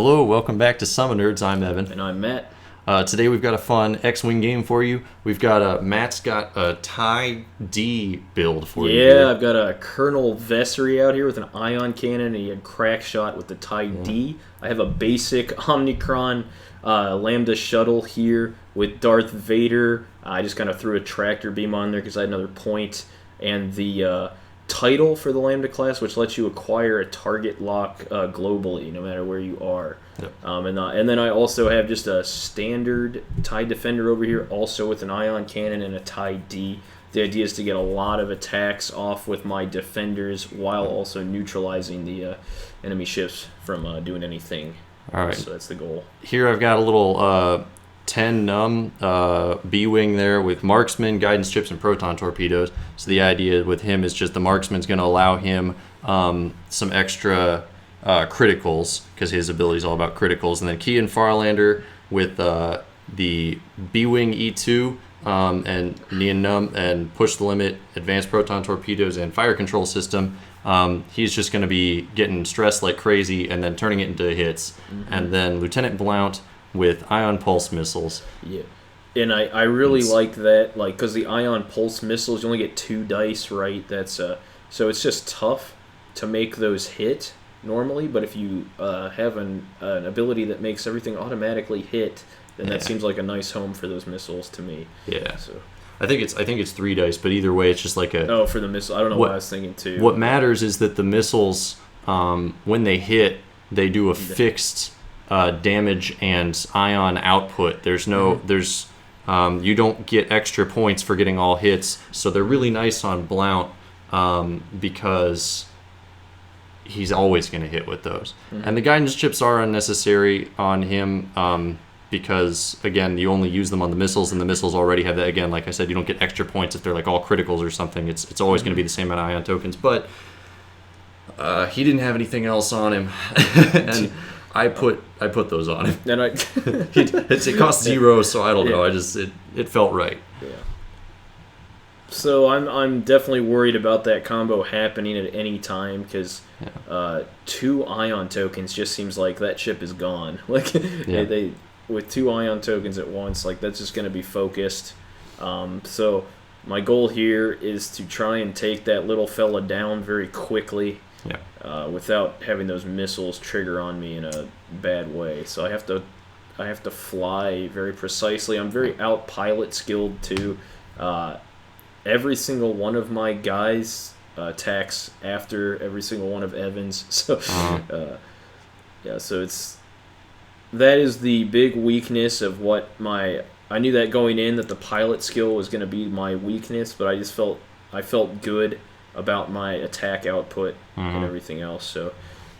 Hello, welcome back to SummoNerds. I'm Evan. And I'm Matt. Today we've got a fun X-Wing game for you. We've got Matt's got a TIE D build for you. Yeah, I've got a Colonel Vessery out here with an ion cannon, and he had crack shot with the TIE D. I have a basic Omicron Lambda Shuttle here with Darth Vader. I just kind of threw a tractor beam on there because I had another point, and the title for the Lambda-Class, which lets you acquire a target lock globally, no matter where you are. Yep. And then I also have just a standard TIE Defender over here, also with an ion cannon and a TIE D. The idea is to get a lot of attacks off with my defenders while also neutralizing the enemy ships from doing anything. All right. So that's the goal. Here I've got a little 10 num B-wing there with marksman, guidance chips, and proton torpedoes. So the idea with him is just the marksman's going to allow him some extra criticals, because his ability is all about criticals. And then Key and Farlander with the B-wing E2 and Neon Num and push the limit, advanced proton torpedoes, and fire control system. He's just going to be getting stressed like crazy and then turning it into hits. Mm-hmm. And then Lieutenant Blount with ion pulse missiles. Yeah, and I really like that, like, because the ion pulse missiles, you only get 2 dice, right? That's so it's just tough to make those hit normally, but if you have an ability that makes everything automatically hit, then that seems like a nice home for those missiles to me. Yeah. So I think it's 3 dice, but either way, it's just like a... Oh, for the missile. I don't know what I was thinking, too. What matters is that the missiles, when they hit, they do a fixed damage and ion output. There's no... you don't get extra points for getting all hits, so they're really nice on Blount because he's always going to hit with those. Mm-hmm. And the guidance chips are unnecessary on him because, again, you only use them on the missiles, and the missiles already have that. Again, like I said, you don't get extra points if they're like all criticals or something. It's always going to be the same amount of ion tokens. But he didn't have anything else on him, and I put those on him. And it cost 0, so I don't know. It felt right. Yeah. So I'm definitely worried about that combo happening at any time because 2 ion tokens just seems like that ship is gone. Like they with 2 ion tokens at once, like that's just going to be focused. So my goal here is to try and take that little fella down very quickly. Without having those missiles trigger on me in a bad way. So I have to fly very precisely. I'm very out pilot skilled too. Every single one of my guys attacks after every single one of Evan's. So so that is the big weakness of what I knew that going in, that the pilot skill was going to be my weakness, but I felt good about my attack output and everything else. So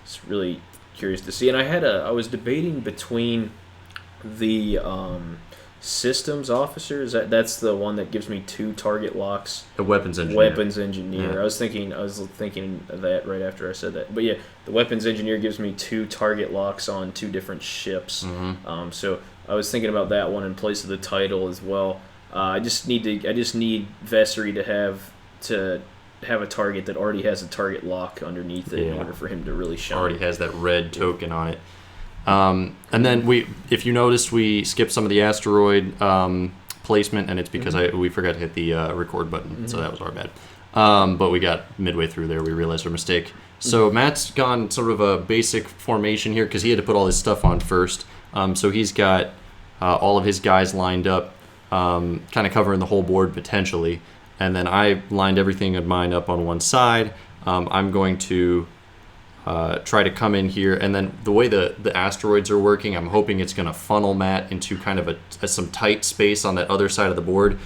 it's really curious to see. And I was debating between the systems officers. That's the one that gives me 2 target locks. The weapons engineer. Yeah. I was thinking of that right after I said that. But yeah, the weapons engineer gives me 2 target locks on 2 different ships. Mm-hmm. So I was thinking about that one in place of the title as well. I just need Vessery to have a target that already has a target lock underneath it in order for him to really shine. Already has that red token on it. And then if you noticed, we skipped some of the asteroid placement, and it's because we forgot to hit the record button, so that was our bad. But we got midway through there, we realized our mistake. So Matt's gone sort of a basic formation here because he had to put all his stuff on first. So he's got all of his guys lined up, kind of covering the whole board potentially. And then I lined everything of mine up on one side. I'm going to try to come in here, and then the way the asteroids are working, I'm hoping it's going to funnel Matt into kind of some tight space on that other side of the board,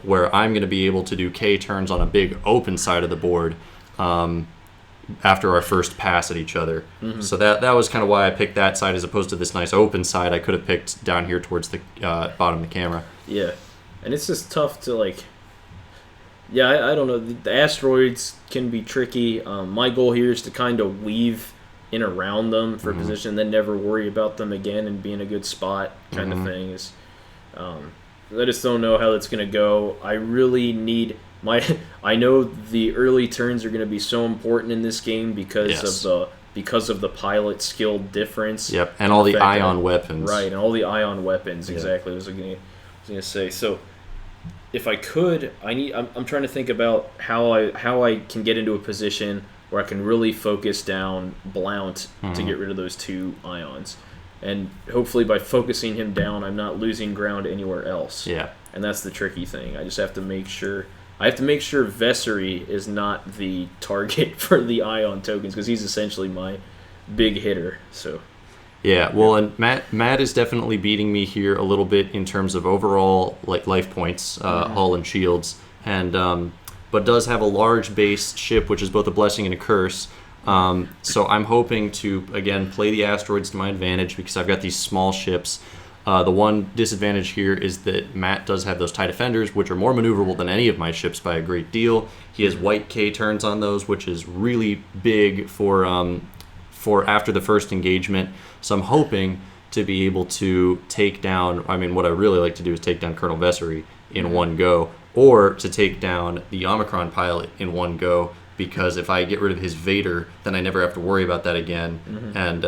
where I'm going to be able to do K turns on a big open side of the board after our first pass at each other. Mm-hmm. So that was kind of why I picked that side as opposed to this nice open side I could have picked down here towards the bottom of the camera. Yeah, and it's just tough to like... Yeah, I don't know. The asteroids can be tricky. My goal here is to kind of weave in around them for position, then never worry about them again and be in a good spot kind of thing. I just don't know how that's going to go. I really need I know the early turns are going to be so important in this game because of because of the pilot skill difference. Yep, and all the ion weapons. Right, and all the ion weapons, exactly. I was going to say. So, if I could, I'm trying to think about how I can get into a position where I can really focus down Blount to get rid of those 2 ions. And hopefully by focusing him down, I'm not losing ground anywhere else. Yeah. And that's the tricky thing. I just have to make sure... I have to make sure Vessery is not the target for the ion tokens, because he's essentially my big hitter. So... Yeah, well, and Matt is definitely beating me here a little bit in terms of overall life points, hull and shields, and but does have a large base ship, which is both a blessing and a curse. So I'm hoping to again play the asteroids to my advantage because I've got these small ships. The one disadvantage here is that Matt does have those TIE Defenders, which are more maneuverable than any of my ships by a great deal. He has white K turns on those, which is really big for after the first engagement. So I'm hoping to be able to take down, what I really like to do is take down Colonel Vessery in one go, or to take down the Omicron pilot in one go, because if I get rid of his Vader, then I never have to worry about that again. And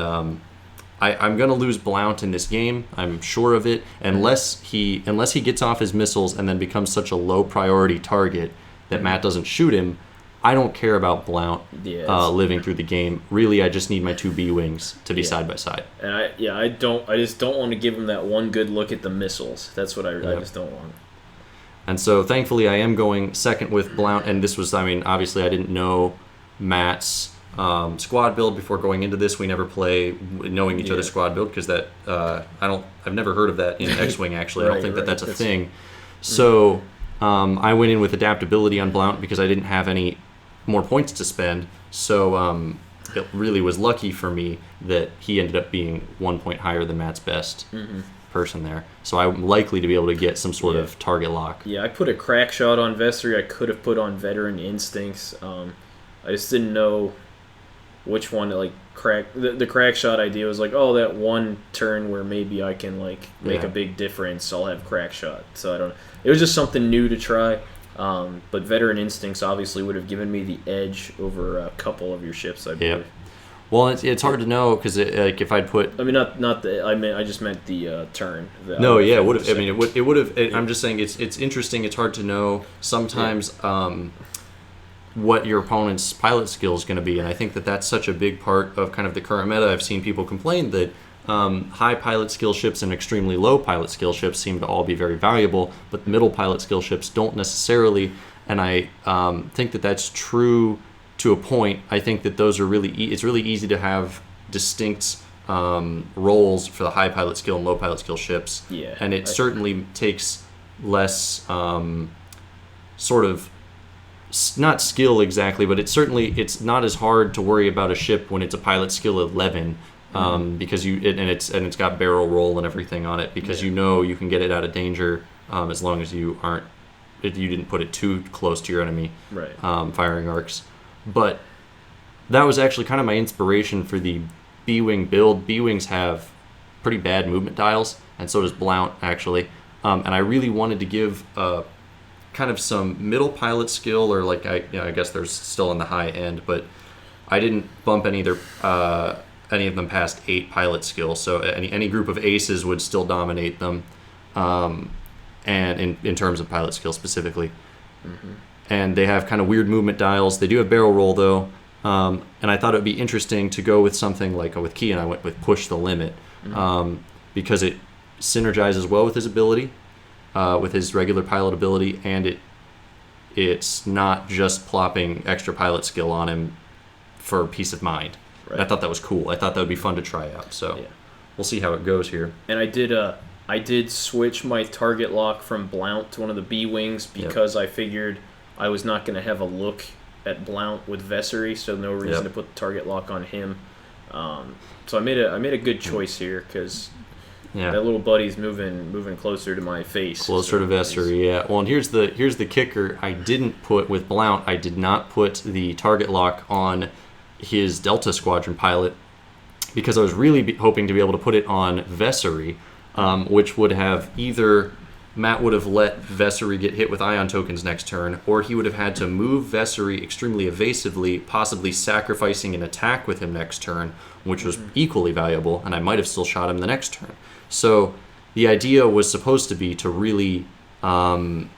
I'm going to lose Blount in this game, I'm sure of it, unless he gets off his missiles and then becomes such a low priority target that Matt doesn't shoot him. I don't care about Blount living through the game. Really, I just need my 2 B-Wings to be side by side. And I just don't want to give him that one good look at the missiles. That's what I just don't want. And so, thankfully, I am going second with Blount. And this was, obviously, I didn't know Matt's squad build before going into this. We never play knowing each other's squad build because that I've never heard of that in X-Wing. Actually, I don't think that's a thing. So I went in with adaptability on Blount because I didn't have any more points to spend, so it really was lucky for me that he ended up being 1 point higher than Matt's best person there. So I'm likely to be able to get some sort of target lock. Yeah, I put a crack shot on Vessery. I could have put on Veteran Instincts. I just didn't know which one to crack. The crack shot idea was that one turn where maybe I can make a big difference. I'll have crack shot. So I don't. It was just something new to try. But Veteran Instincts obviously would have given me the edge over a couple of your ships, I believe. Well, it's hard to know because if I'd put... I just meant the turn. It would have. It would have. I'm just saying it's interesting. It's hard to know sometimes what your opponent's pilot skill is going to be, and I think that's such a big part of kind of the current meta. I've seen people complain that high pilot skill ships and extremely low pilot skill ships seem to all be very valuable, but middle pilot skill ships don't necessarily, and I think that's true to a point. I think that those are it's really easy to have distinct roles for the high pilot skill and low pilot skill ships, and it certainly takes less sort of, not skill exactly, but it's not as hard to worry about a ship when it's a pilot skill 11, because it's got barrel roll and everything on it, because you can get it out of danger as long as you didn't put it too close to your enemy firing arcs. But that was actually kind of my inspiration for the B-Wing build. B-Wings have pretty bad movement dials, and so does Blount actually, and I really wanted to give kind of some middle pilot skill, or I guess there's still in the high end, but I didn't bump any of them past 8 pilot skill, so any group of aces would still dominate them, and in terms of pilot skill specifically. And they have kind of weird movement dials. They do have barrel roll though, and I thought it would be interesting to go with something like with Key, and I went with push the limit, because it synergizes well with his ability, with his regular pilot ability, and it's not just plopping extra pilot skill on him for peace of mind. I thought that was cool. I thought that would be fun to try out. So we'll see how it goes here. And I did switch my target lock from Blount to one of the B-Wings because I figured I was not going to have a look at Blount with Vessery, so no reason to put the target lock on him. So I made a good choice here because that little buddy's moving closer to my face. Closer to Vessery, yeah. Well, and here's the kicker. I didn't put with Blount. I did not put the target lock on his Delta Squadron pilot because I was really hoping to be able to put it on Vessery, which would have either Matt would have let Vessery get hit with ion tokens next turn, or he would have had to move Vessery extremely evasively, possibly sacrificing an attack with him next turn, which was equally valuable, and I might have still shot him the next turn. So the idea was supposed to be to really to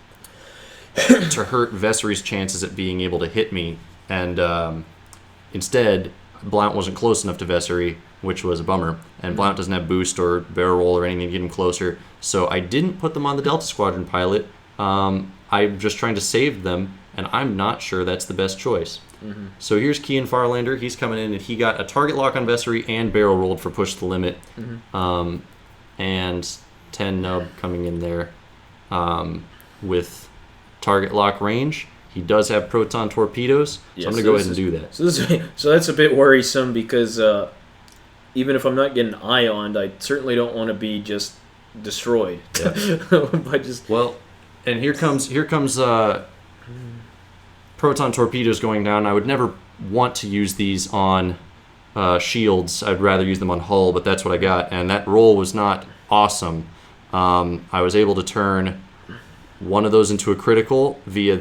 hurt Vessery's chances at being able to hit me, and instead, Blount wasn't close enough to Vessery, which was a bummer, and Blount doesn't have boost or barrel roll or anything to get him closer, so I didn't put them on the Delta Squadron pilot. I'm just trying to save them, and I'm not sure that's the best choice. So here's Kian Farlander. He's coming in, and he got a target lock on Vessery and barrel rolled for push to the limit, and 10 nub coming in there with target lock range. He does have proton torpedoes, so I'm going to go ahead and do that. So that's a bit worrisome because even if I'm not getting ioned, I certainly don't want to be just destroyed. Well, and here comes proton torpedoes going down. I would never want to use these on shields. I'd rather use them on hull, but that's what I got, and that roll was not awesome. I was able to turn one of those into a critical via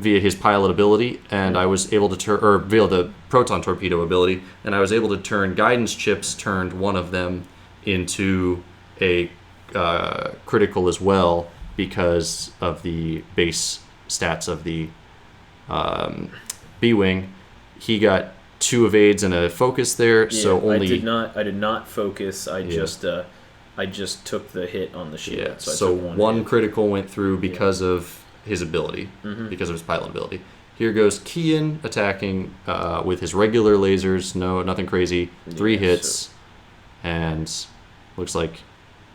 his pilot ability, and I was able to via the proton torpedo ability, and I was able to turn guidance chips, turned one of them into a critical as well because of the base stats of the B-Wing. He got 2 evades and a focus there, so only... I did not focus, I just took the hit on the shield. Yeah, so one critical went through because of his ability, because of his pilot ability. Here goes Kian attacking with his regular lasers. No, nothing crazy. 3 hits, and looks like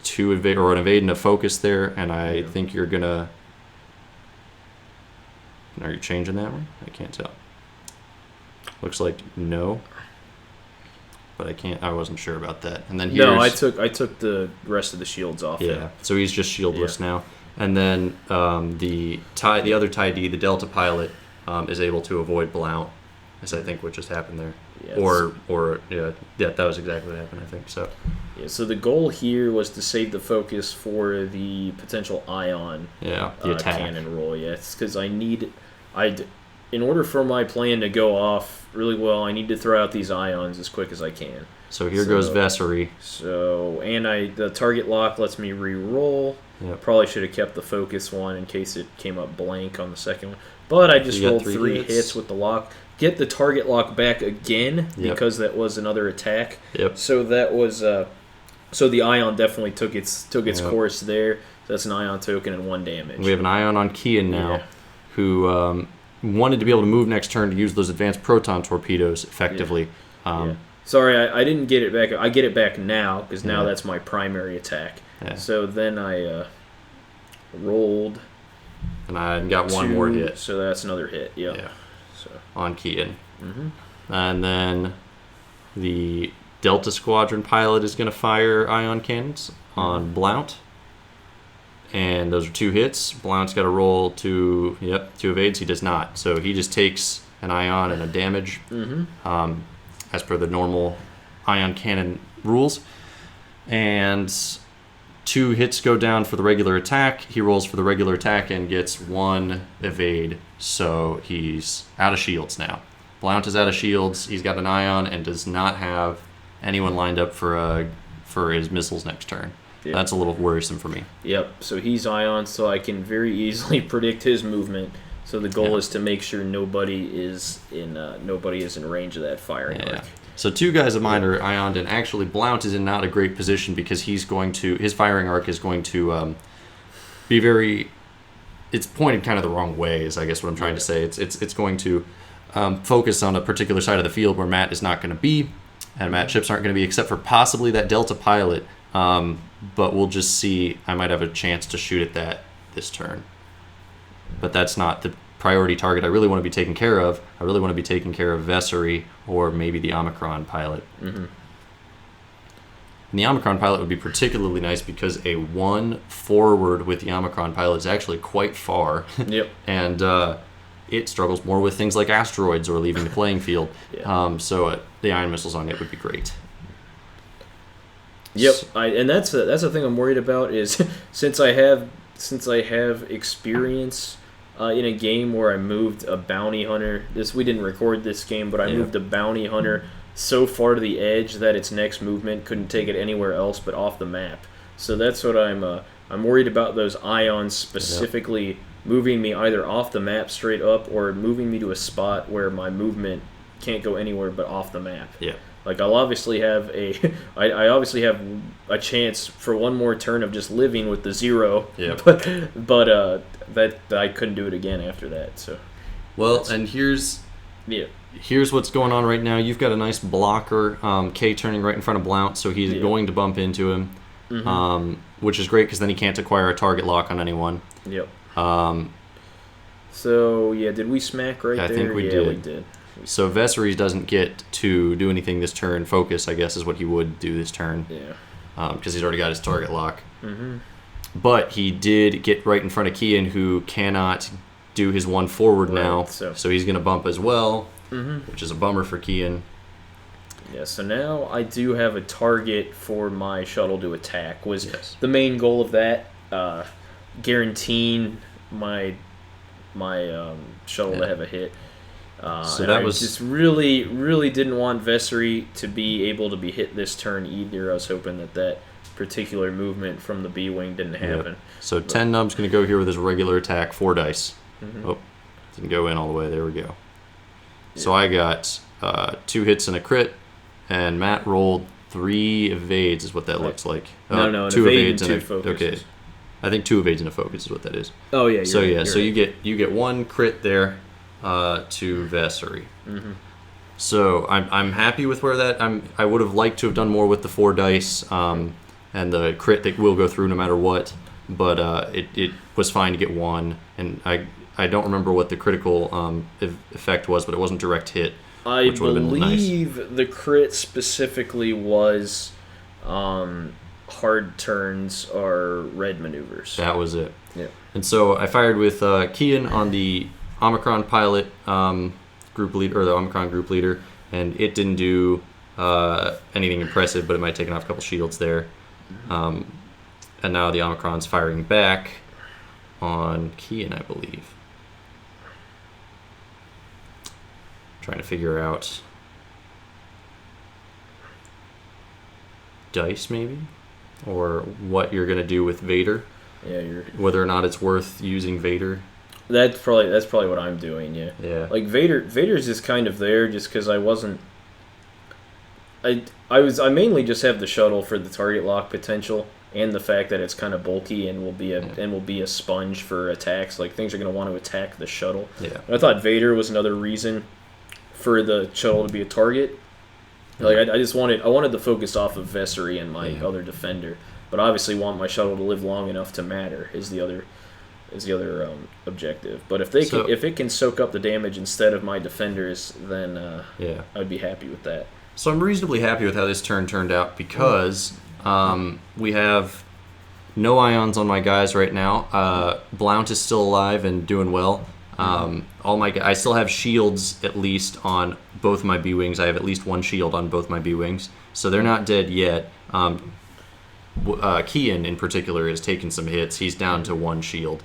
2 evade or an evade and a focus there. And I think you're gonna. Are you changing that one? I can't tell. Looks like no. But I can't. I wasn't sure about that. And then I took the rest of the shields off. Yeah, so he's just shieldless now. And then the other TIE D, the Delta pilot, is able to avoid Blount, as I think what just happened there. Yes. That was exactly what happened. I think so. Yeah. So the goal here was to save the focus for the potential ion. The attack cannon roll. Yes, because in order for my plan to go off really well, I need to throw out these ions as quick as I can. So here goes Vessery. So, and the target lock lets me re-roll. Yep. Probably should have kept the focus one in case it came up blank on the second one. But I just rolled 3 hits with the lock. Get the target lock back again because that was another attack. Yep. So that was so the ion definitely took its course there. So that's an ion token and 1 damage. We have an ion on Kian now, who wanted to be able to move next turn to use those advanced proton torpedoes effectively. Sorry, I didn't get it back. I get it back now because now that's my primary attack. Yeah. So then I rolled. And I got 2, 1 more hit. So that's another hit, yeah. So. On Kian. And then the Delta Squadron pilot is going to fire ion cannons on Blount. And those are 2 hits. Blount's got to roll 2 evades. He does not. So he just takes an ion and a damage as per the normal ion cannon rules. And 2 hits go down for the regular attack. He rolls for the regular attack and gets 1 evade. So he's out of shields now. Blount is out of shields. He's got an ion and does not have anyone lined up for his missiles next turn. Yep. That's a little worrisome for me. Yep. So he's ion, so I can very easily predict his movement. So the goal is to make sure nobody is in range of that firing arc. So 2 guys of mine are ioned, and actually Blount is in not a great position because his firing arc is going to be very. It's pointed kind of the wrong way, is I guess what I'm trying to say. It's going to focus on a particular side of the field where Matt is not going to be, and Matt chips aren't going to be, except for possibly that Delta pilot. But we'll just see. I might have a chance to shoot at that this turn. But that's not the priority target I really want to be taking care of. I really want to be taking care of Vessery or maybe the Omicron pilot. And the Omicron pilot would be particularly nice because a 1 forward with the Omicron pilot is actually quite far. Yep. And it struggles more with things like asteroids or leaving the playing field. So the ion missiles on it would be great. Yep, and that's the thing I'm worried about is since I have experience in a game where I moved a bounty hunter. We didn't record this game, but I moved a bounty hunter so far to the edge that its next movement couldn't take it anywhere else but off the map. So that's what I'm worried about, those ions specifically moving me either off the map straight up or moving me to a spot where my movement can't go anywhere but off the map. Yeah. Like I obviously have a chance for one more turn of just living with the 0. Yeah. But that I couldn't do it again after that. So. Well, and here's what's going on right now. You've got a nice blocker, K turning right in front of Blount, so he's going to bump into him, which is great because then he can't acquire a target lock on anyone. Yep. So did we smack right there? I think we did. Yeah, we did. So Vessery doesn't get to do anything this turn. Focus, I guess, is what he would do this turn. Yeah. Because he's already got his target lock. Mm-hmm. But he did get right in front of Kian, who cannot do his one forward now. So he's going to bump as well, which is a bummer for Kian. Yeah, so now I do have a target for my shuttle to attack. The main goal of that, guaranteeing my shuttle to have a hit. So that was just really, really didn't want Vessery to be able to be hit this turn either. I was hoping that particular movement from the B-Wing didn't happen. Yep. So 10 Nub's going to go here with his regular attack, 4 dice. Oh, didn't go in all the way. There we go. Yeah. So I got 2 hits and a crit, and Matt rolled 3 evades is what that looks like. No, 2 evades and 2 focuses. Okay. I think 2 evades and a focus is what that is. Oh yeah. So you get 1 crit there to Vessery. Mm-hmm. So I'm happy with where that I would have liked to have done more with the 4 dice and the crit that will go through no matter what, but it was fine to get 1, and I don't remember what the critical effect was, but it wasn't direct hit. I which would have been nice. Believe the crit specifically was hard turns or red maneuvers. That was it. Yeah. And so I fired with Kian on the Omicron pilot group leader, or the Omicron group leader, and it didn't do anything impressive, but it might have taken off a couple shields there. And now the Omicron's firing back on Kian, I believe. Trying to figure out dice maybe, or what you're gonna do with Vader. Yeah, whether or not it's worth using Vader. That's probably what I'm doing. Yeah. Yeah. Like Vader's just kind of there just because I wasn't. I mainly just have the shuttle for the target lock potential and the fact that it's kind of bulky and will be a sponge for attacks. Like things are going to want to attack the shuttle. Yeah. And I thought Vader was another reason for the shuttle to be a target. Like I wanted to focus off of Vessery and my other defender, but obviously want my shuttle to live long enough to matter is the other objective. But if it can soak up the damage instead of my defenders, then I'd be happy with that. So I'm reasonably happy with how this turn turned out because we have no ions on my guys right now. Blount is still alive and doing well. I still have shields at least on both my B-Wings. I have at least 1 shield on both my B-Wings, so they're not dead yet. Kian in particular has taken some hits. He's down to 1 shield.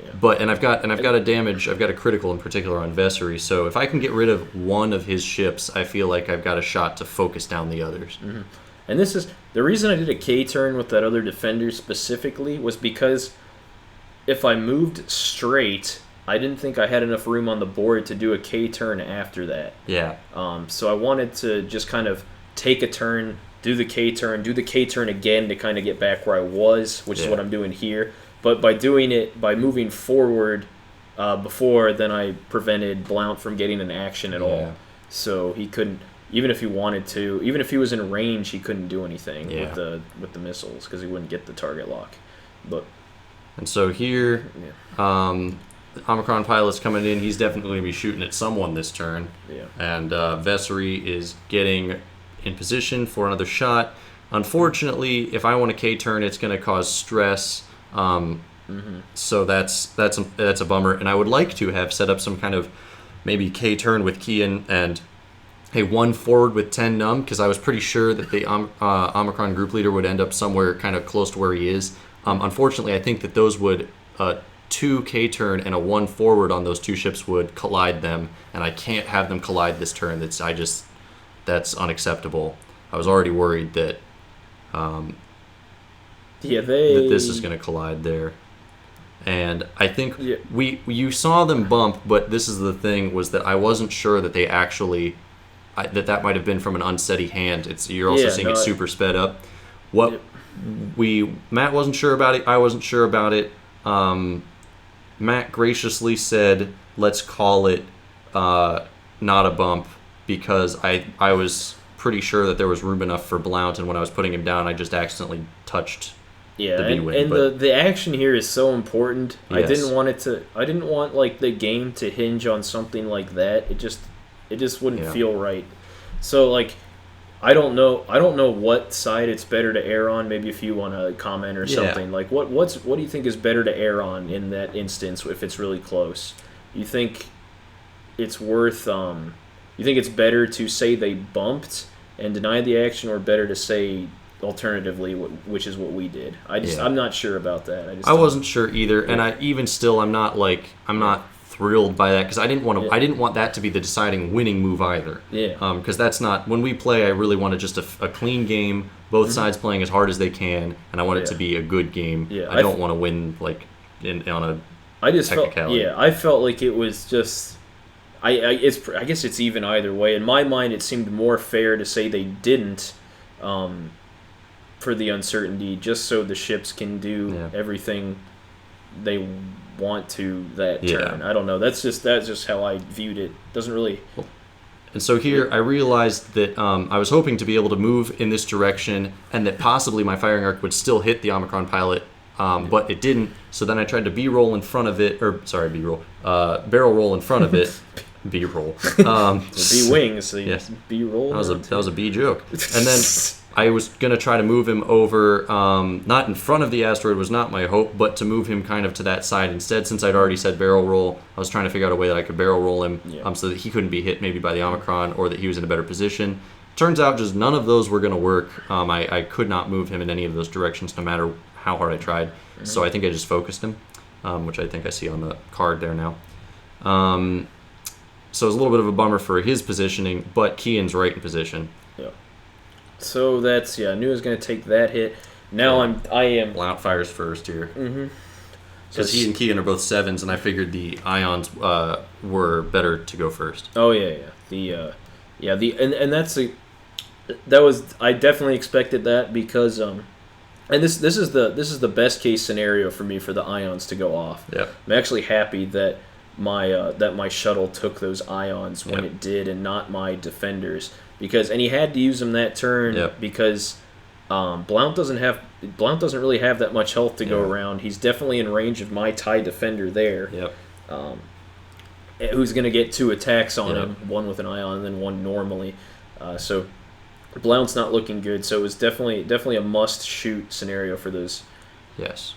Yeah. But I've got a critical in particular on Vessery. So if I can get rid of one of his ships, I feel like I've got a shot to focus down the others. Mm-hmm. And this is the reason I did a K turn with that other defender specifically was because if I moved straight, I didn't think I had enough room on the board to do a K turn after that. Yeah. So I wanted to just kind of take a turn, do the K turn again to kind of get back where I was, which is what I'm doing here. But by moving forward before, then I prevented Blount from getting an action at all. So he couldn't, even if he wanted to, even if he was in range, he couldn't do anything with the missiles because he wouldn't get the target lock. And so here, Omicron pilot's coming in. He's definitely going to be shooting at someone this turn. Yeah. And Vessery is getting in position for another shot. Unfortunately, if I want a K turn, it's going to cause stress. So that's a bummer. And I would like to have set up some kind of maybe K turn with Kian and hey, 1 forward with 10 numb, because I was pretty sure that the Omicron group leader would end up somewhere kind of close to where he is. Unfortunately, I think that those would 2 K-turn and a 1 forward on those 2 ships would collide them, and I can't have them collide this turn. That's unacceptable. I was already worried that that this is going to collide there. And I think you saw them bump, but this is the thing, was that I wasn't sure that they actually that might have been from an unsteady hand. You're also seeing it super sped up. Matt wasn't sure about it. I wasn't sure about it. Matt graciously said, "Let's call it not a bump," because I was pretty sure that there was room enough for Blount, and when I was putting him down, I just accidentally touched the B-wing. And the action here is so important. Yes. I didn't want like the game to hinge on something like that. It just wouldn't feel right. So like I don't know what side it's better to err on. Maybe if you want to comment or something. Like what do you think is better to err on in that instance if it's really close? You think it's worth you think it's better to say they bumped and deny the action, or better to say alternatively, which is what we did? I'm not sure about that. I wasn't sure either, and I'm not thrilled by that, because I didn't want that to be the deciding winning move either. Yeah. Because that's not, when we play, I really wanted just a clean game, both sides playing as hard as they can, and I want it to be a good game. Yeah. I don't want to win like on a technicality. I felt like it was just. I guess it's even either way. In my mind, it seemed more fair to say they didn't, for the uncertainty, just so the ships can do everything they want to that turn. I don't know. That's just how I viewed it. Doesn't really. And so here, I realized that I was hoping to be able to move in this direction, and that possibly my firing arc would still hit the Omicron pilot, but it didn't. So then I tried to barrel roll in front of it. B-roll. B-wing, so yes. B-roll. That was a B joke. And then I was going to try to move him over, not in front of the asteroid was not my hope, but to move him kind of to that side instead. Since I'd already said barrel roll, I was trying to figure out a way that I could barrel roll him so that he couldn't be hit maybe by the Omicron, or that he was in a better position. Turns out just none of those were going to work. I could not move him in any of those directions, no matter how hard I tried. Mm-hmm. So I think I just focused him, which I think I see on the card there now. So it was a little bit of a bummer for his positioning, but Kean's right in position. Yeah. So that's I knew I was going to take that hit. Now I am. Blount fires first here. Mm-hmm. Because he and Kean are both 7s, and I figured the ions were better to go first. Oh yeah. And that was I definitely expected that, because and this is the best case scenario for me for the ions to go off. Yeah. I'm actually happy that my shuttle took those ions when it did, and not my defenders, and he had to use them that turn because Blount doesn't really have that much health to go around. He's definitely in range of my TIE defender there. Yep. Who's going to get 2 attacks on him, one with an ion and then one normally. So Blount's not looking good. So it was definitely a must shoot scenario for those. Yes.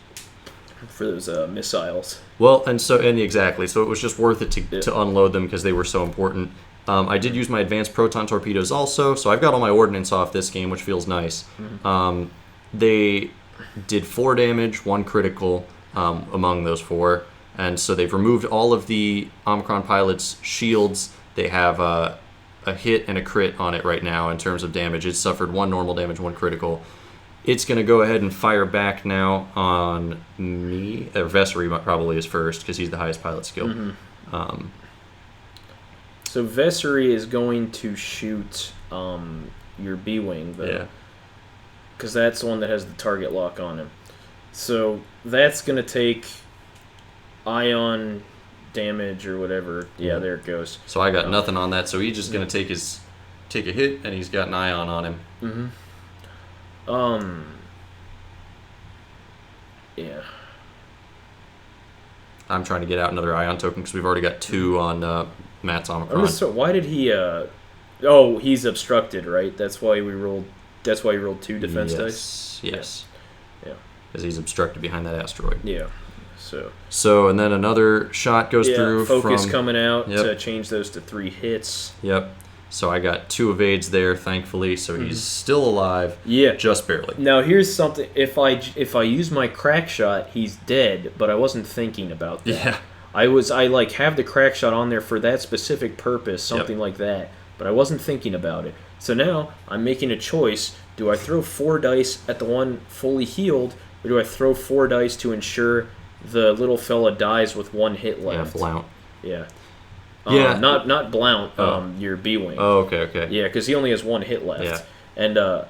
For those missiles. Well, exactly. So it was just worth it to unload them, because they were so important. I did use my advanced proton torpedoes also, so I've got all my ordnance off this game, which feels nice. Mm-hmm. They did 4 damage, 1 critical among those 4, and so they've removed all of the Omicron pilot's shields. They have a hit and a crit on it right now in terms of damage. It's suffered 1 normal damage, 1 critical. It's going to go ahead and fire back now on me. Vessery probably is first, because he's the highest pilot skill. Mm-hmm. So Vessery is going to shoot your B-wing, because that's the one that has the target lock on him. So that's going to take ion damage or whatever. Yeah, there it goes. So I got nothing on that, so he's just going to take a hit, and he's got an ion on him. Mm-hmm. Yeah. I'm trying to get out another ion token, because we've already got 2 on Matt's Omicron. Why did he? Oh, he's obstructed, right? That's why he rolled 2 defense dice. Yes. Yeah. Because he's obstructed behind that asteroid. Yeah. So and then another shot goes through. Focus coming out to change those to 3 hits. Yep. So I got 2 evades there, thankfully. So he's still alive. Yeah. Just barely. Now here's something. If I use my crack shot, he's dead. But I wasn't thinking about that. Yeah. I like have the crack shot on there for that specific purpose, something like that. But I wasn't thinking about it. So now I'm making a choice. Do I throw 4 dice at the one fully healed, or do I throw 4 dice to ensure the little fella dies with 1 hit left? Yeah, Blount. Yeah. Yeah. Not Blount, your B-Wing. Oh, okay. Yeah, because he only has 1 hit left. Yeah. And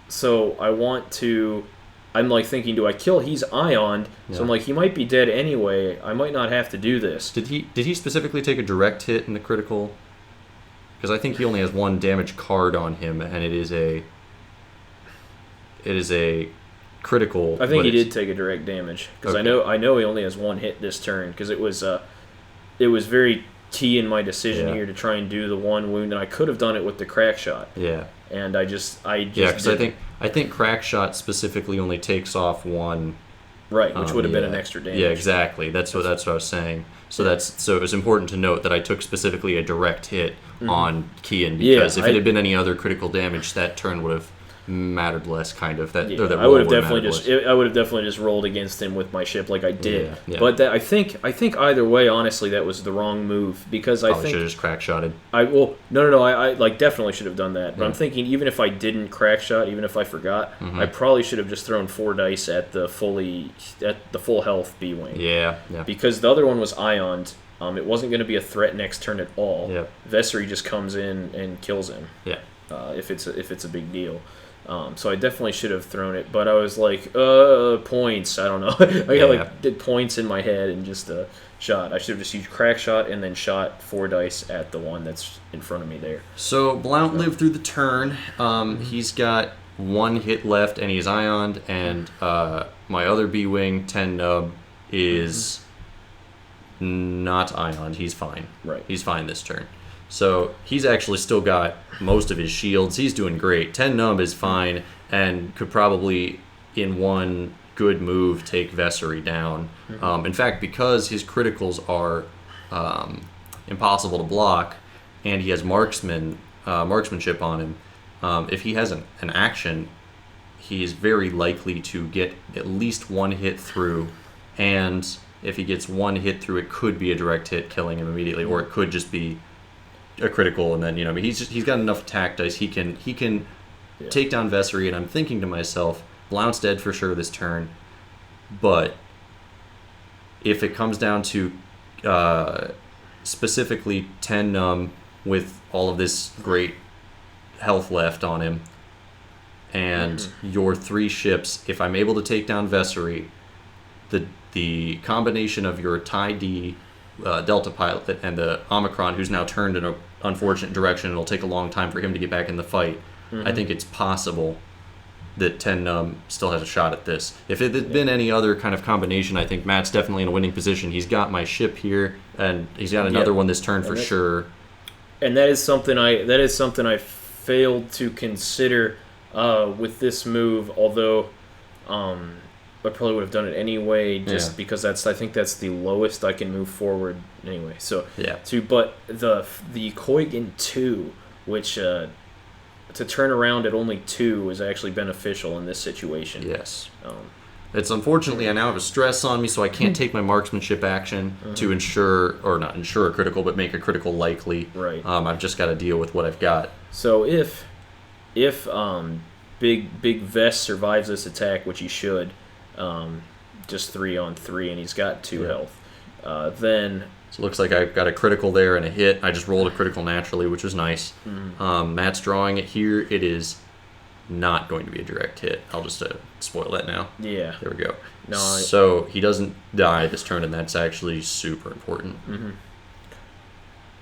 so I want to... I'm like thinking, do I kill? He's ioned, so I'm like, he might be dead anyway. I might not have to do this. Did he specifically take a direct hit in the critical? Because I think he only has 1 damage card on him, and it is a critical. I think he did take a direct damage because I know he only has 1 hit this turn because it was very key in my decision here to try and do the 1 wound, and I could have done it with the crack shot. Yeah. And I just because I think crack shot specifically only takes off 1. Right, which would have been an extra damage. Yeah, exactly. That's what I was saying. So it was important to note that I took specifically a direct hit on Kian, because if it had been any other critical damage, that turn would have mattered less, kind of. I would have definitely just rolled against him with my ship like I did. Yeah. But I think either way, honestly, that was the wrong move because I think should have just crack shotted. I definitely should have done that. But I'm thinking even if I didn't crack shot, even if I forgot, I probably should have just thrown 4 dice at the full health B-Wing. Yeah. Because the other one was ioned. It wasn't going to be a threat next turn at all. Yeah. Vessery just comes in and kills him. Yeah. If it's a big deal. So I definitely should have thrown it, but I was like, points. I don't know. I did points in my head and just shot. I should have just used crack shot and then shot 4 dice at the one that's in front of me there. So Blount lived through the turn. He's got 1 hit left and he's ioned, and my other B-Wing, 10 Nub, is not ioned. He's fine. Right. He's fine this turn. So he's actually still got most of his shields. He's doing great. 10 Nub is fine and could probably, in 1 good move, take Vessery down. In fact, because his criticals are impossible to block and he has marksmanship on him, if he has an action, he is very likely to get at least 1 hit through, and if he gets 1 hit through, it could be a direct hit killing him immediately, or it could just be a critical, and then he's got enough attack dice. He can take down Vessery, and I'm thinking to myself, Blount's dead for sure this turn, but if it comes down to specifically 10 Num with all of this great health left on him, and your 3 ships, if I'm able to take down Vessery, the combination of your TIE D Delta pilot and the Omicron, who's now turned in an unfortunate direction, it'll take a long time for him to get back in the fight. I think it's possible that 10 Num still has a shot at this. If it had been any other kind of combination, I think Matt's definitely in a winning position. He's got my ship here, and he's got another one this turn for sure. And that is something I failed to consider with this move, although I probably would have done it anyway, just because I think that's the lowest I can move forward anyway. So but the Koigan 2, which to turn around at only 2 is actually beneficial in this situation. Yes. It's unfortunately I now have a stress on me, so I can't take my marksmanship action to not ensure a critical, but make a critical likely. Right. I've just got to deal with what I've got. So if Big Vest survives this attack, which he should, just 3 on 3, and he's got 2 health, then... So it looks like I've got a critical there and a hit. I just rolled a critical naturally, which was nice. Matt's drawing it here. It is not going to be a direct hit. I'll just spoil that now. Yeah. There we go. So he doesn't die this turn, and that's actually super important.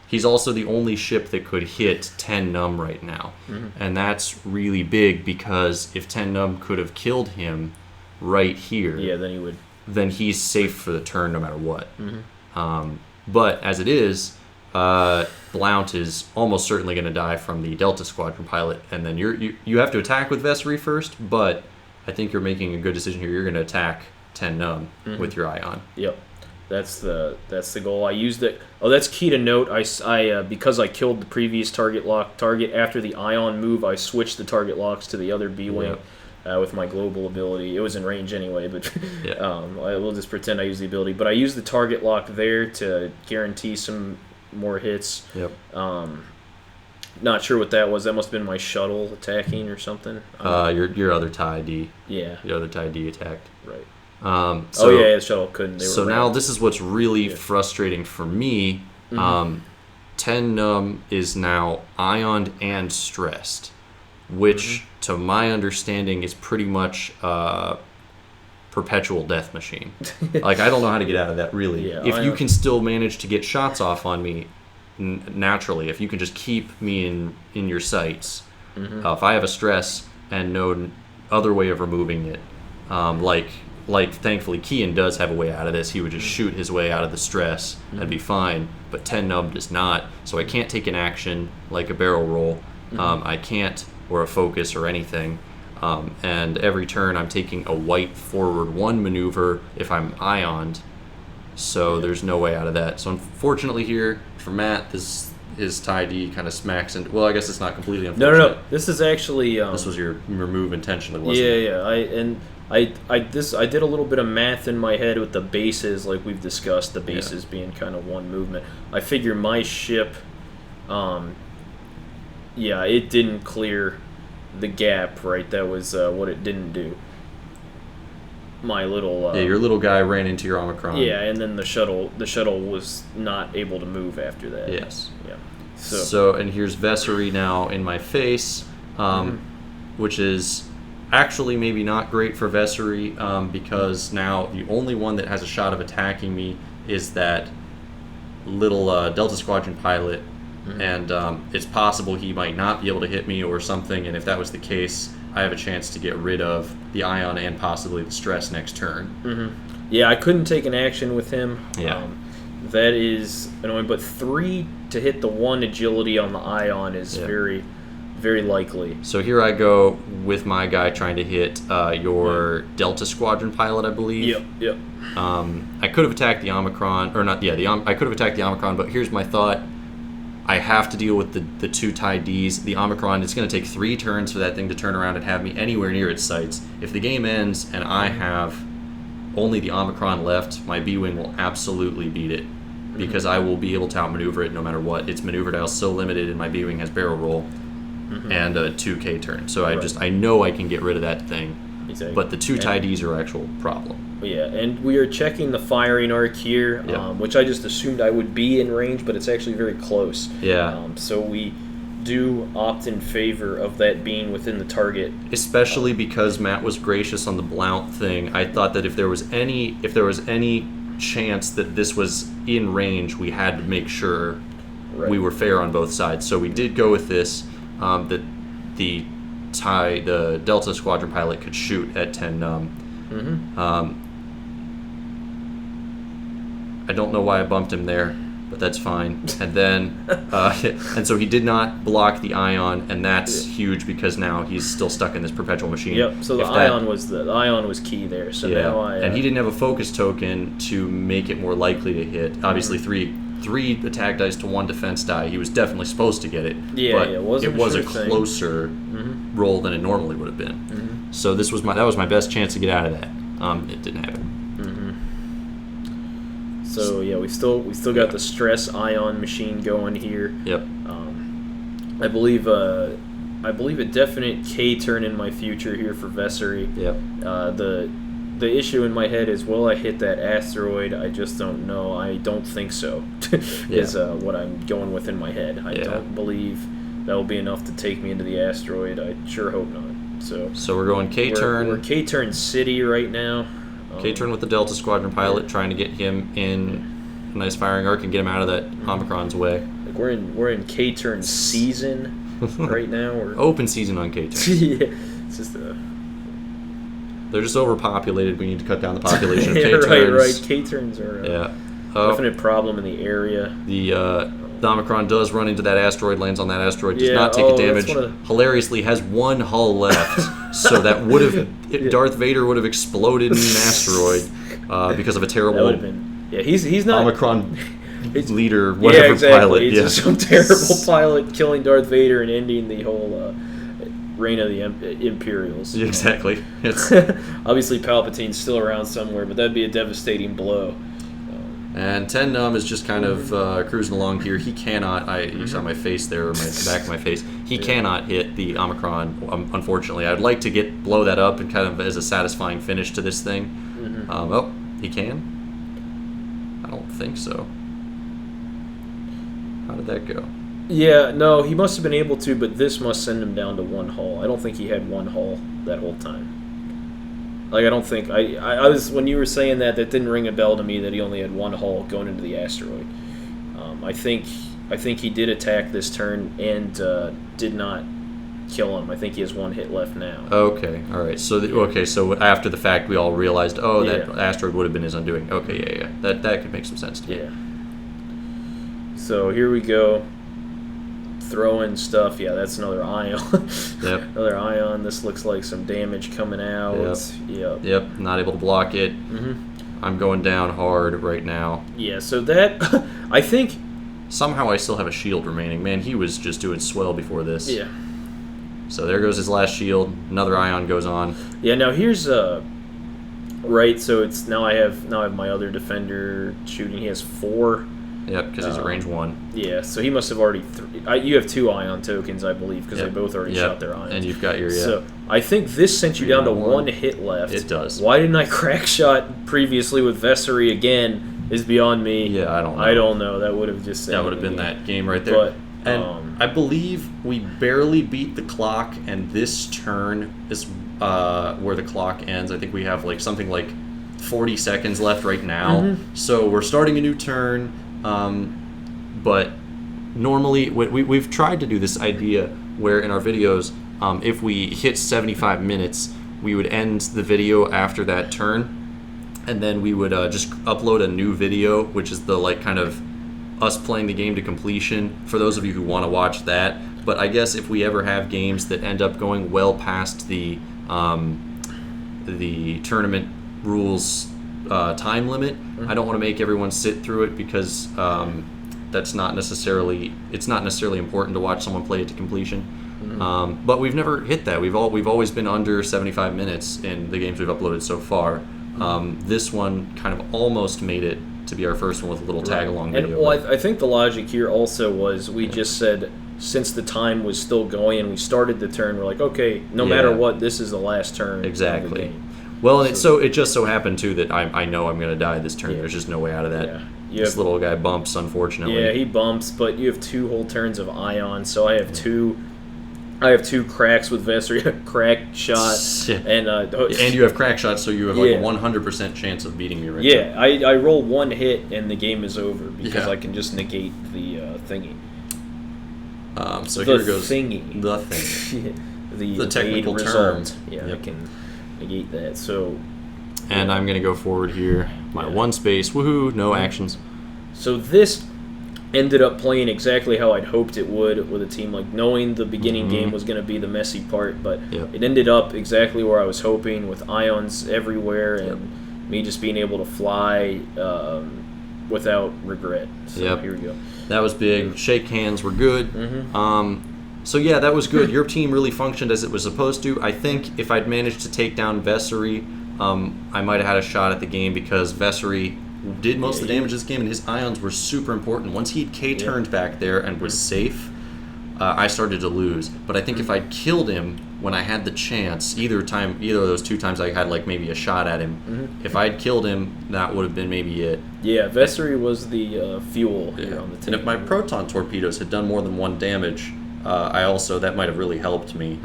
He's also the only ship that could hit 10 Num right now. And that's really big, because if 10 Num could have killed him right here, then he would. Then he's safe for the turn no matter what. But as it is, Blount is almost certainly going to die from the Delta Squadron pilot, and then you have to attack with Vessery first, but I think you're making a good decision here. You're going to attack 10 Num with your Ion. Yep. That's the goal. I used it. Oh, that's key to note. I because I killed the previous target after the ion move. I switched the target locks to the other B-wing with my global ability. It was in range anyway, but I will just pretend I used the ability. But I used the target lock there to guarantee some more hits. Yep. Not sure what that was. That must have been my shuttle attacking or something. Your other TIE D. Yeah. Your other TIE D attacked. Right. So, shuttle couldn't. They were so now this is what's really frustrating for me. 10 Num is now ioned and stressed, which, to my understanding, is pretty much perpetual death machine. Like, I don't know how to get out of that, really. Yeah, if you can still manage to get shots off on me naturally, if you can just keep me in your sights, if I have a stress and no other way of removing it, like thankfully Kian does have a way out of this. He would just shoot his way out of the stress and be fine, but 10 Num does not, so I can't take an action like a barrel roll. I can't, or a focus or anything, and every turn I'm taking a white forward 1 maneuver if I'm ioned, so there's no way out of that. So unfortunately here for Matt, his TIE D kind of smacks into, well, I guess it's not completely unfortunate. No. This is actually this was your move intentionally, wasn't it? Yeah. I did a little bit of math in my head with the bases, like we've discussed, the bases being kind of 1 movement. I figure my ship, it didn't clear the gap, right? That was what it didn't do. My little your little guy ran into your Omicron. Yeah, and then the shuttle was not able to move after that. Yes. Yeah. So and here's Vessery now in my face, which is actually maybe not great for Vessery, because now the only one that has a shot of attacking me is that little Delta Squadron pilot, and it's possible he might not be able to hit me or something, and if that was the case, I have a chance to get rid of the ion and possibly the stress next turn. Yeah, I couldn't take an action with him. Yeah. That is annoying, but 3 to hit the 1 agility on the ion is very, very likely. So here I go with my guy trying to hit your Delta Squadron pilot, I believe. Yep. I could have attacked the Omicron, or not, I could have attacked the Omicron, but here's my thought. I have to deal with the 2 TIE Ds. The Omicron, it's going to take 3 turns for that thing to turn around and have me anywhere near its sights. If the game ends and I have only the Omicron left, my B-Wing will absolutely beat it, because I will be able to outmaneuver it no matter what. Its maneuver dial is so limited, and my B-Wing has barrel roll and a 2K turn. So I know I can get rid of that thing. Exactly. But the 2 TIE Ds are actual problem. Yeah, and we are checking the firing arc here, which I just assumed I would be in range, but it's actually very close. Yeah. So we do opt in favor of that being within the target. Especially because Matt was gracious on the Blount thing. I thought that if there was any chance that this was in range, we had to make sure we were fair on both sides. So we did go with this, that the Delta Squadron pilot could shoot at 10 Num. I don't know why I bumped him there, but that's fine. And then, and so he did not block the ion, and that's huge because now he's still stuck in this perpetual machine. Yep. So the ion was key there. So now and he didn't have a focus token to make it more likely to hit. Obviously, three attack dice to 1 defense die. He was definitely supposed to get it. But it was a closer roll than it normally would have been. So that was my best chance to get out of that. It didn't happen. So we still got the stress ion machine going here. Yep. I believe a definite K turn in my future here for Vessery. Yep. The issue in my head is, will I hit that asteroid? I just don't know. I don't think so. Is what I'm going with in my head. I don't believe that will be enough to take me into the asteroid. I sure hope not. So we're going K turn. We're K turn city right now. K-turn with the Delta Squadron pilot, trying to get him in a nice firing arc and get him out of that Omicron's way. Like we're in K-turn season right now. Or open season on K-turn. It's just they're just overpopulated. We need to cut down the population of K-turns. Right. K-turns are definite problem in the area. The Omicron does run into that asteroid, lands on that asteroid, does not take a damage. Hilariously, has 1 hull left, so that would have Darth Vader would have exploded in an asteroid because of a terrible Yeah, he's not Omicron leader, whatever exactly. pilot. He's just some terrible pilot killing Darth Vader and ending the whole reign of the Imperials. Exactly. It's obviously Palpatine's still around somewhere, but that'd be a devastating blow. And Ten Numb is just kind of cruising along here. He cannot. You saw my face there, or my back of my face. He cannot hit the Omicron. Unfortunately, I'd like to blow that up and kind of as a satisfying finish to this thing. Oh, he can. I don't think so. How did that go? Yeah, no, he must have been able to, but this must send him down to one hull. I don't think he had one hull that whole time. Like, I don't think... I was... When you were saying that didn't ring a bell to me that he only had one hull going into the asteroid. I think he did attack this turn and did not kill him. I think he has one hit left now. Okay, all right. So, so after the fact, we all realized, that asteroid would have been his undoing. Okay, yeah. That could make some sense to me. Yeah. So, here we go. Throwing stuff. Yeah, that's another ion. Yep. Another ion. This looks like some damage coming out. Yep. Not able to block it. I'm going down hard right now. Yeah, so that... I think... Somehow I still have a shield remaining. Man, he was just doing swell before this. Yeah. So there goes his last shield. Another ion goes on. Yeah, now here's... Right, so it's... Now I have my other defender shooting. He has 4... Yep, because he's at range 1. Yeah, so he must have already... you have 2 ion tokens, I believe, because they both already shot their ions. And you've got your... So I think this sent you down to 1 hit left. It does. Why didn't I crack shot previously with Vessery again is beyond me. Yeah, I don't know. I don't know. That would have just... That would have been that game right there. But, and I believe we barely beat the clock, and this turn is where the clock ends. I think we have something like 40 seconds left right now. So we're starting a new turn. But normally, we've tried to do this idea where in our videos, if we hit 75 minutes, we would end the video after that turn, and then we would just upload a new video, which is the kind of us playing the game to completion, for those of you who want to watch that. But I guess if we ever have games that end up going well past the tournament rules time limit, I don't want to make everyone sit through it because it's not necessarily important to watch someone play it to completion. But we've never hit that. We've always been under 75 minutes in the games we've uploaded so far. This one kind of almost made it to be our first one with a little tag along video. And I think the logic here also was we just said, since the time was still going and we started the turn, we're like, okay, no matter what, this is the last turn. Exactly. Of the game. Well, and it just so happened too that I know I'm going to die this turn. There's just no way out of that. This little guy bumps, unfortunately. Yeah, he bumps, but you have 2 whole turns of ion, so I have two cracks with Vessery, crack shot, and you have crack shots, so you have a 100% chance of beating me right now. Yeah, I roll 1 hit and the game is over because I can just negate the thingy. So here goes thingy. The thingy. the technical term. Result. Yeah, I can negate that. So, and I'm gonna go forward here. My 1 space. Woohoo! No actions. So this ended up playing exactly how I'd hoped it would with a team, knowing the beginning game was going to be the messy part, but it ended up exactly where I was hoping, with ions everywhere and me just being able to fly without regret. So here we go. That was big. Shake hands were good. So yeah, that was good. Your team really functioned as it was supposed to. I think if I'd managed to take down Vessery, I might have had a shot at the game, because Vessery did most of the damage this game, and his ions were super important. Once he'd K-turned back there and was safe, I started to lose. But I think if I'd killed him when I had the chance, either of those 2 times I had maybe a shot at him, if I'd killed him, that would have been maybe it. Yeah, Vessery was the fuel here on the team. And if my proton torpedoes had done more than 1 damage, that might have really helped me.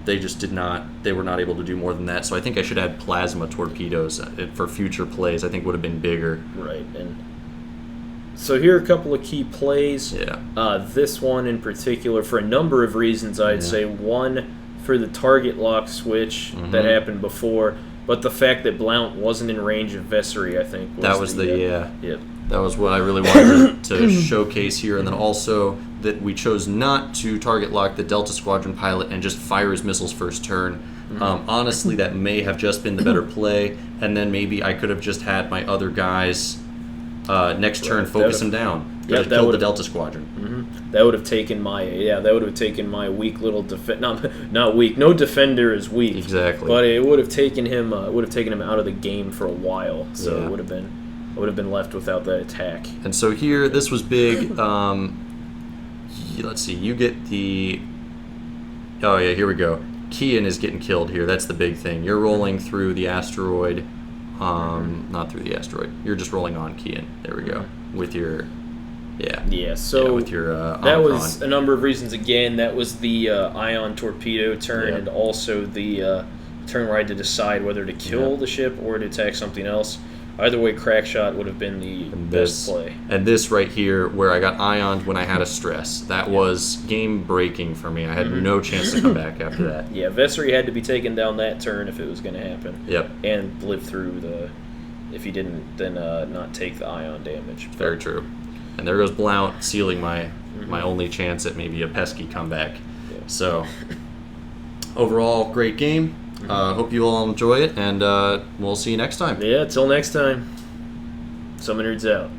They just did not. They were not able to do more than that. So I think I should have had plasma torpedoes for future plays. I think would have been bigger. Right. And so here are a couple of key plays. This one in particular, for a number of reasons, I'd say. One, for the target lock switch that happened before, but the fact that Blount wasn't in range of Vessery, I think, was that was what I really wanted to showcase here. And then also that we chose not to target lock the Delta Squadron pilot and just fire his missiles first turn. Honestly, that may have just been the better play, and then maybe I could have just had my other guys Next turn, Right, focus him down. Yep, that killed the would've- Delta Squadron. That would have taken my weak little not weak. No defender is weak. Exactly. But it would have taken him out of the game for a while. So Yeah. it would have been left without that attack. And so here, this was big. Let's see. You get the. Oh yeah, here we go. Kian is getting killed here. That's the big thing. You're rolling through the asteroid. Not through the asteroid. You're just rolling on Kian. There we go. With your. Yeah. Yeah, so with your that Omicron. was a number of reasons. Again, that was the ion torpedo turn, Yep. and also the turn where I had to decide whether to kill Yep. the ship or to attack something else. Either way, crack shot would have been the best play. And this right here, where I got ioned when I had a stress, that was game breaking for me. I had no chance to come back after that. Yeah, Vessery had to be taken down that turn if it was going to happen. Yep. And live through the. If he didn't, then not take the ion damage. Very true. And there goes Blount, sealing my only chance at maybe a pesky comeback. Yeah. So, overall, great game. Hope you all enjoy it, and we'll see you next time. Yeah, till next time. SummoNerds out.